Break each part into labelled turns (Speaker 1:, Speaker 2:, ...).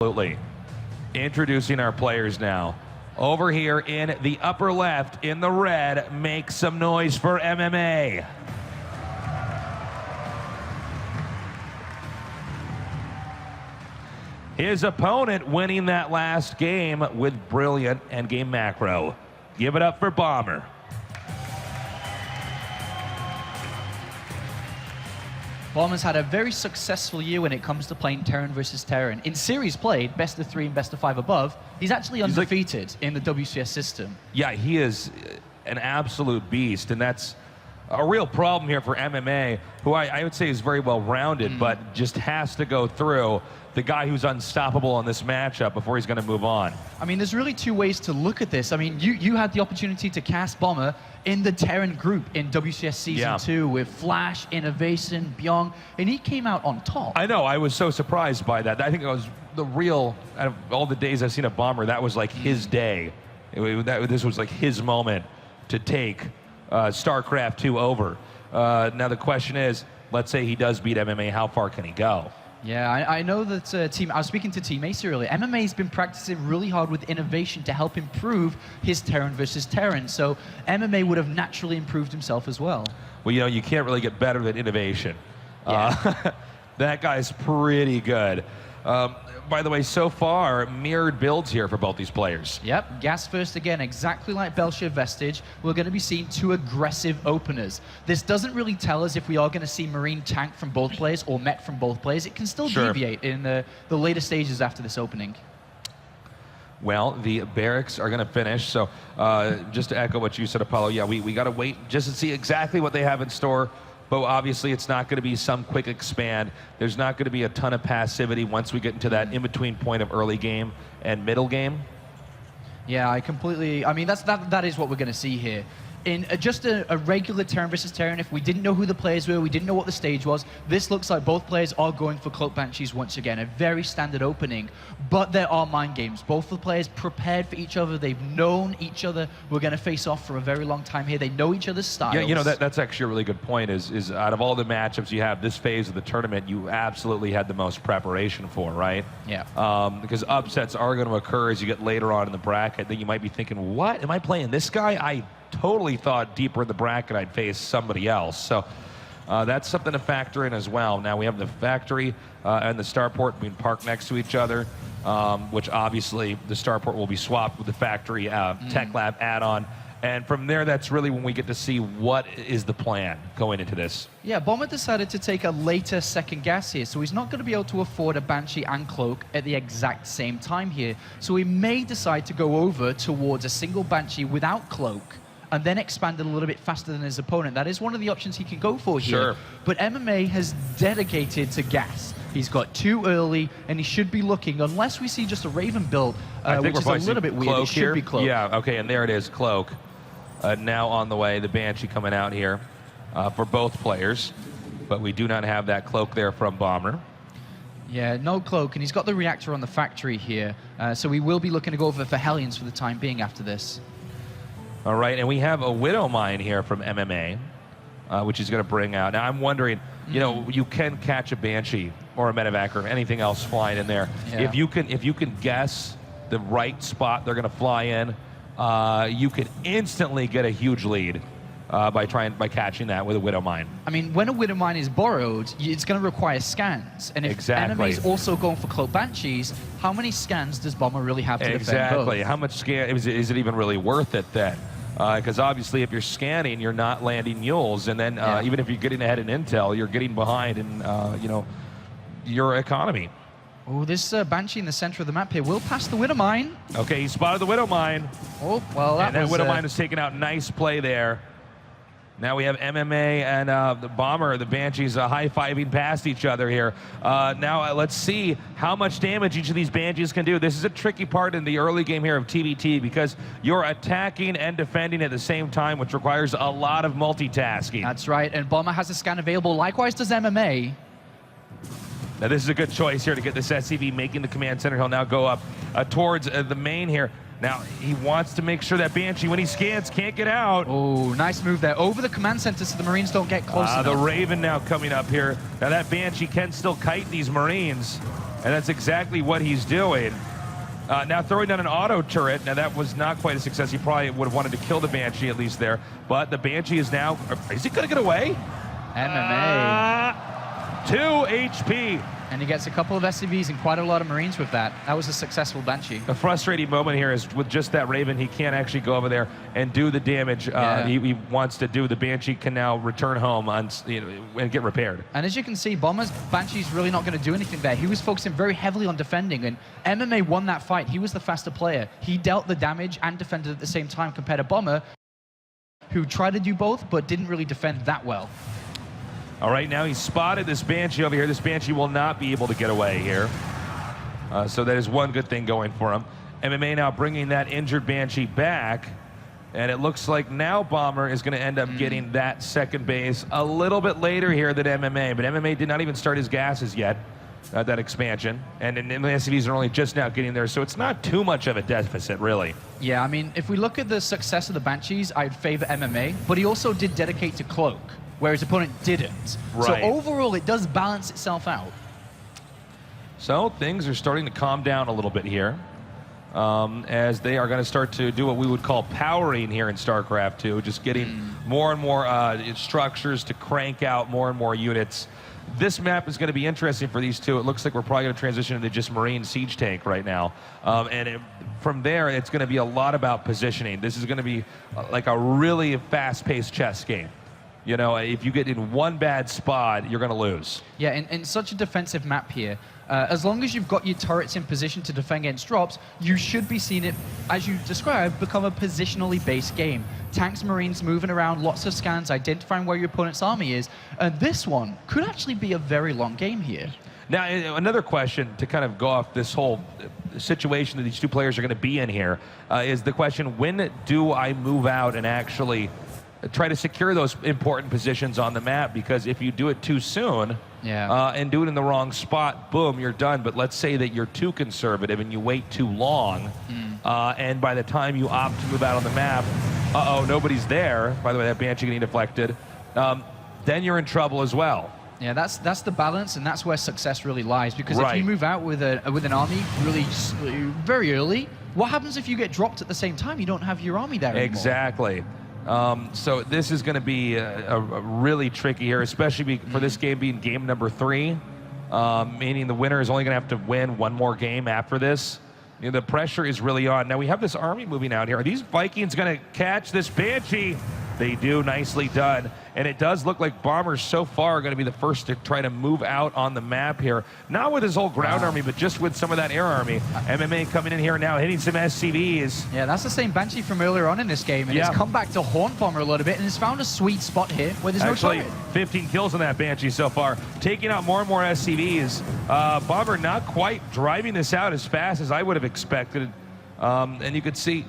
Speaker 1: Absolutely. Introducing our players now. Over here in the upper left, in the red, make some noise for MMA. His opponent winning that last game with brilliant endgame macro. Give it up for Bomber.
Speaker 2: Bomber's had a very successful year when it comes to playing Terran versus Terran. In series played, best of 3 and best of 5 above, he's actually undefeated in the WCS system.
Speaker 1: Yeah, he is an absolute beast, and that's a real problem here for MMA, who I would say is very well-rounded, but just has to go through the guy who's unstoppable in this matchup before he's going to move on.
Speaker 2: I mean, there's really two ways to look at this. I mean, you had the opportunity to cast Bomber in the Terran group in WCS Season 2 with Flash, Innovation, Byung, and he came out on top.
Speaker 1: I know, I was so surprised by that. I think it was the real, out of all the days I've seen a Bomber, that was like his day. This was like his moment to take StarCraft 2 over. Now the question is, let's say he does beat MMA, how far can he go?
Speaker 2: Yeah, I know that I was speaking to Team Ace earlier. MMA's been practicing really hard with Innovation to help improve his Terran versus Terran. So MMA would have naturally improved himself as well.
Speaker 1: Well, you know, you can't really get better than Innovation.
Speaker 2: Yeah.
Speaker 1: That guy's pretty good. By the way, so far, mirrored builds here for both these players.
Speaker 2: Yep, gas first again, exactly like Belshir Vestige. We're going to be seeing 2 aggressive openers. This doesn't really tell us if we are going to see Marine tank from both players or Met from both players. It can still deviate in the later stages after this opening.
Speaker 1: Well, the barracks are going to finish, so just to echo what you said, Apollo, yeah, we got to wait just to see exactly what they have in store. But obviously, it's not going to be some quick expand. There's not going to be a ton of passivity once we get into that in-between point of early game and middle game.
Speaker 2: Yeah, I mean, that is what we're going to see here. In just a regular Terran versus Terran, if we didn't know who the players were, we didn't know what the stage was, this looks like both players are going for Cloak Banshees once again. A very standard opening, but there are mind games. Both the players prepared for each other. They've known each other. We're going to face off for a very long time here. They know each other's styles.
Speaker 1: Yeah, you know, that's actually a really good point, is out of all the matchups you have, this phase of the tournament, you absolutely had the most preparation for, right?
Speaker 2: Yeah.
Speaker 1: Because upsets are going to occur as you get later on in the bracket. Then you might be thinking, what? Am I playing this guy? I totally thought deeper in the bracket I'd face somebody else. So that's something to factor in as well. Now we have the factory and the starport being parked next to each other, which obviously the starport will be swapped with the factory tech lab add-on. And from there, that's really when we get to see what is the plan going into this.
Speaker 2: Yeah, Bomber decided to take a later second gas here, so he's not going to be able to afford a Banshee and Cloak at the exact same time here. So he may decide to go over towards a single Banshee without Cloak, and then expand it a little bit faster than his opponent. That is one of the options he can go for here.
Speaker 1: Sure.
Speaker 2: But MMA has dedicated to gas. He's got 2 early, and he should be looking, unless we see just a Raven build, which is a little bit weird. It should be Cloak.
Speaker 1: Yeah, okay, and there it is, Cloak. Now on the way, the Banshee coming out here for both players. But we do not have that Cloak there from Bomber.
Speaker 2: Yeah, no Cloak, and he's got the reactor on the factory here. So we will be looking to go over for Hellions for the time being after this.
Speaker 1: All right, and we have a Widow Mine here from MMA, which he's going to bring out. Now, I'm wondering, you know, you can catch a Banshee or a Medevac or anything else flying in there.
Speaker 2: Yeah.
Speaker 1: If you can guess the right spot they're going to fly in, you can instantly get a huge lead by catching that with a Widow Mine.
Speaker 2: I mean, when a Widow Mine is borrowed, it's going to require scans. And if MMA is also going for Cloak Banshees, how many scans does Bomber really have to defend both?
Speaker 1: How much scan is it even really worth it then? Because obviously, if you're scanning, you're not landing mules, and then even if you're getting ahead in intel, you're getting behind in you know, your economy.
Speaker 2: Oh, this Banshee in the center of the map here will pass the Widow Mine.
Speaker 1: Okay, he spotted the Widow Mine.
Speaker 2: Oh, well,
Speaker 1: that Widow Mine is taken out. Nice play there. Now we have MMA and the Bomber, the Banshees high-fiving past each other here. Now let's see how much damage each of these Banshees can do. This is a tricky part in the early game here of TVT because you're attacking and defending at the same time, which requires a lot of multitasking.
Speaker 2: That's right, and Bomber has a scan available. Likewise does MMA.
Speaker 1: Now this is a good choice here to get this SCV making the command center. He'll now go up towards the main here. Now, he wants to make sure that Banshee, when he scans, can't get out.
Speaker 2: Oh, nice move there. Over the command center so the Marines don't get close enough.
Speaker 1: The Raven now coming up here. Now, that Banshee can still kite these Marines. And that's exactly what he's doing. Now throwing down an auto turret. Now that was not quite a success. He probably would have wanted to kill the Banshee at least there. But the Banshee is now, is he going to get away?
Speaker 2: MMA.
Speaker 1: 2 HP.
Speaker 2: And he gets a couple of SCVs and quite a lot of Marines with that. That was a successful Banshee.
Speaker 1: The frustrating moment here is with just that Raven, he can't actually go over there and do the damage he wants to do. The Banshee can now return home and get repaired.
Speaker 2: And as you can see, Bomber's Banshee's really not going to do anything there. He was focusing very heavily on defending, and MMA won that fight. He was the faster player. He dealt the damage and defended at the same time compared to Bomber, who tried to do both but didn't really defend that well.
Speaker 1: All right, now he's spotted this Banshee over here. This Banshee will not be able to get away here. So that is one good thing going for him. MMA now bringing that injured Banshee back. And it looks like now Bomber is going to end up getting that second base a little bit later here than MMA. But MMA did not even start his gases yet, that expansion. And the SCVs are only just now getting there. So it's not too much of a deficit, really.
Speaker 2: Yeah, I mean, if we look at the success of the Banshees, I'd favor MMA. But he also did dedicate to Cloak, where his opponent didn't.
Speaker 1: Right.
Speaker 2: So overall, it does balance itself out.
Speaker 1: So things are starting to calm down a little bit here, as they are going to start to do what we would call powering here in StarCraft 2, just getting more and more structures to crank out more and more units. This map is going to be interesting for these two. It looks like we're probably going to transition into just Marine Siege Tank right now. From there, it's going to be a lot about positioning. This is going to be like a really fast-paced chess game. You know, if you get in one bad spot, you're going to lose. Yeah,
Speaker 2: in such a defensive map here, as long as you've got your turrets in position to defend against drops, you should be seeing it, as you described, become a positionally based game. Tanks, Marines moving around, lots of scans, identifying where your opponent's army is. And this one could actually be a very long game here.
Speaker 1: Now, another question to kind of go off this whole situation that these two players are going to be in here is the question, when do I move out and actually try to secure those important positions on the map? Because if you do it too soon and do it in the wrong spot, boom, you're done. But let's say that you're too conservative and you wait too long, and by the time you opt to move out on the map, nobody's there. By the way, that Banshee getting deflected. Then you're in trouble as well.
Speaker 2: Yeah, that's the balance, and that's where success really lies. Because if you move out with an army really very early, what happens if you get dropped at the same time? You don't have your army there anymore.
Speaker 1: Exactly. So this is going to be a really tricky here, especially for this game being game number 3, meaning the winner is only going to have to win one more game after this. You know, the pressure is really on. Now we have this army moving out here. Are these Vikings going to catch this Banshee? They do, nicely done. And it does look like Bombers so far are going to be the first to try to move out on the map here. Not with his whole ground army, but just with some of that air army. MMA coming in here now, hitting some SCVs.
Speaker 2: Yeah, that's the same Banshee from earlier on in this game. And it's come back to haunt Bomber a little bit, and it's found a sweet spot here where there's no target.
Speaker 1: 15 kills on that Banshee so far. Taking out more and more SCVs. Bomber not quite driving this out as fast as I would have expected. And you could see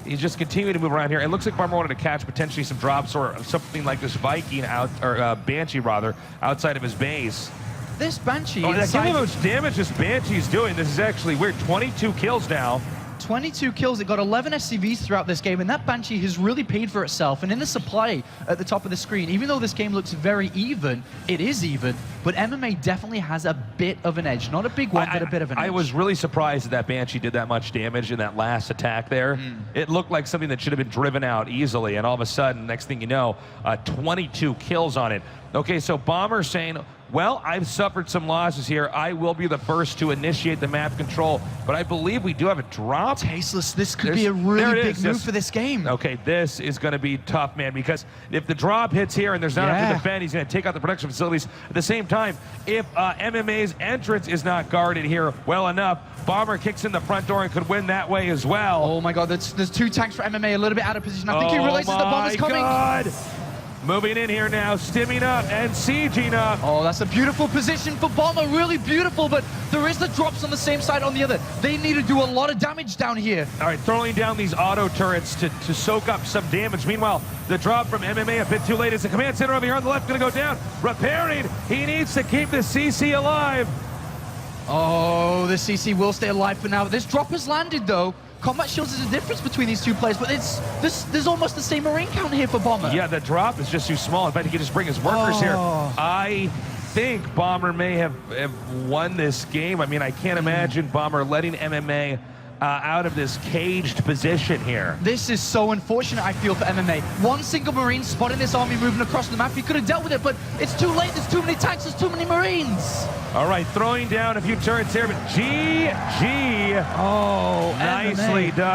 Speaker 1: he's just continuing to move around here. It looks like Bomber wanted to catch potentially some drops or something like this Viking Banshee rather, outside of his base.
Speaker 2: This Banshee.
Speaker 1: Look how much damage this Banshee's doing. This is actually weird. 22 kills now.
Speaker 2: 22 kills. It got 11 SCVs throughout this game, and that Banshee has really paid for itself. And in the supply at the top of the screen, even though this game looks very even, it is even, but MMA definitely has a bit of an edge. Not a big one, but a bit of an edge.
Speaker 1: I was really surprised that Banshee did that much damage in that last attack there. It looked like something that should have been driven out easily, and all of a sudden, next thing you know, 22 kills on it. Okay, so Bomber saying, well, I've suffered some losses here. I will be the first to initiate the map control, but I believe we do have a drop.
Speaker 2: Tasteless, this could be a really big move for this game.
Speaker 1: Okay, this is going to be tough, man, because if the drop hits here and there's not enough to defend, he's going to take out the production facilities. At the same time, if MMA's entrance is not guarded here well enough, Bomber kicks in the front door and could win that way as well.
Speaker 2: Oh my God, there's 2 tanks for MMA a little bit out of position. I think he realizes the Bomber's coming.
Speaker 1: God. Moving in here now, stimming up and sieging up.
Speaker 2: Oh, that's a beautiful position for Bomber, really beautiful, but there is the drops on the same side on the other. They need to do a lot of damage down here.
Speaker 1: All right, throwing down these auto turrets to soak up some damage. Meanwhile, the drop from MMA a bit too late as the command center over here on the left going to go down. Repairing, he needs to keep the CC alive.
Speaker 2: Oh, the CC will stay alive for now. This drop has landed though. Combat shields is a difference between these two players, but there's almost the same Marine count here for Bomber.
Speaker 1: Yeah, the drop is just too small. In fact, he can just bring his workers here. I think Bomber may have won this game. I mean, I can't imagine Bomber letting MMA out of this caged position here.
Speaker 2: This is so unfortunate, I feel, for MMA. One single Marine spotting this army moving across the map. He could have dealt with it, but it's too late. There's too many tanks. There's too many Marines.
Speaker 1: All right, throwing down a few turrets here, but GG.
Speaker 2: Oh,
Speaker 1: Nicely
Speaker 2: MMA.
Speaker 1: done.